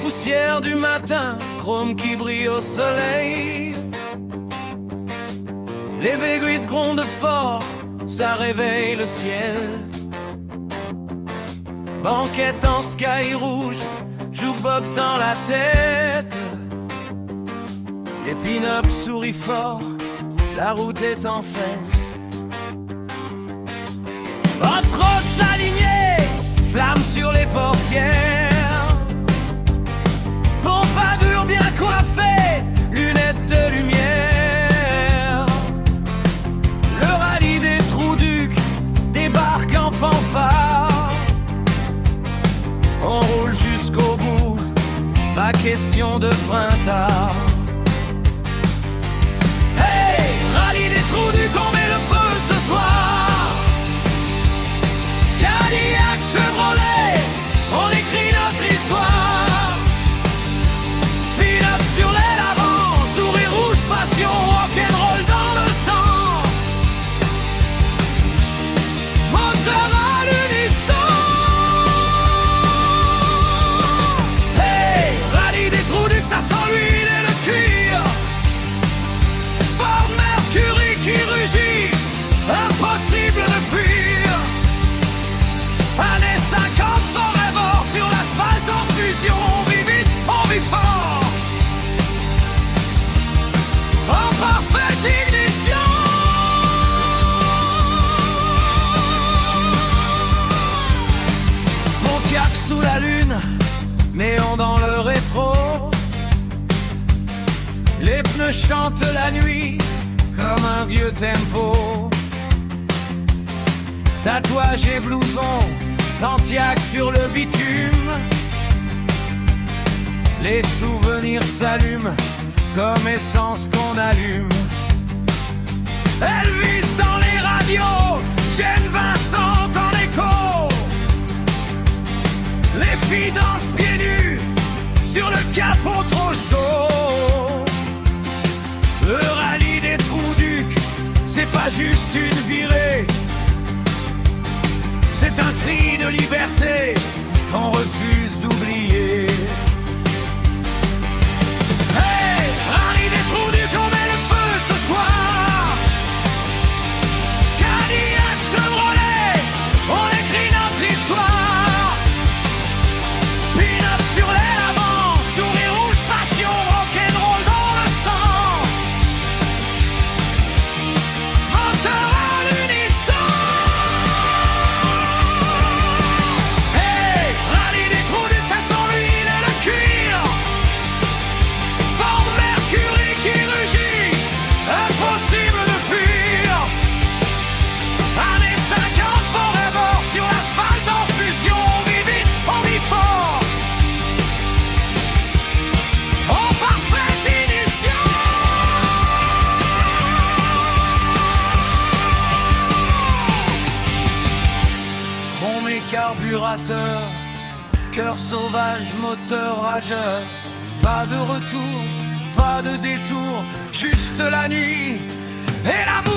poussière du matin, chrome qui brille au soleil. Les V8 grondent fort, ça réveille le ciel. Banquette en sky rouge, jukebox dans la tête. Les pin-up sourient fort, la route est en fête. Entre autres s'aligner, flammes sur les portières. Pompadour bien coiffée, lunettes de lumière. Le rallye des Trous-Ducs débarque en fanfare. On roule jusqu'au bout, pas question de frein tard. Hey, rallye des Trous-Ducs, on met le feu ce soir. Cadillac, Chevrolet, on écrit notre histoire. Pin-up sur les l'avant, sourire rouge, passion, rock'n'roll dans le sang. Moteur à l'unisson. Hey, rallye des Trous-Ducs, ça sent l'huile et le cuir. Ford Mercury qui rugit, impossible de fuir. Années 50, forever, sur l'asphalte en fusion. On vit vite, on vit fort, en parfaite ignition. Pontiac sous la lune, néon dans le rétro. Les pneus chantent la nuit comme un vieux tempo. Tatouage et blouson, Santiago sur le bitume. Les souvenirs s'allument comme essence qu'on allume. Elvis dans les radios, Gene Vincent en écho. Les filles dansent pieds nus sur le capot trop chaud. Le rallye des Trous-Ducs, c'est pas juste une virée. C'est un cri de liberté qu'on refuse d'oublier. Hey, rallye des Trous-Ducs, on met le feu ce soir. Cadillac, Chevrolet, on écrit notre histoire. Pin-up sur les l'avant, sourire rouge, passion, rock'n'roll dans le sang. Moteur à l'unisson. Carburateur, cœur sauvage, moteur rageur. Pas de retour, pas de détour, juste la nuit et l'amour.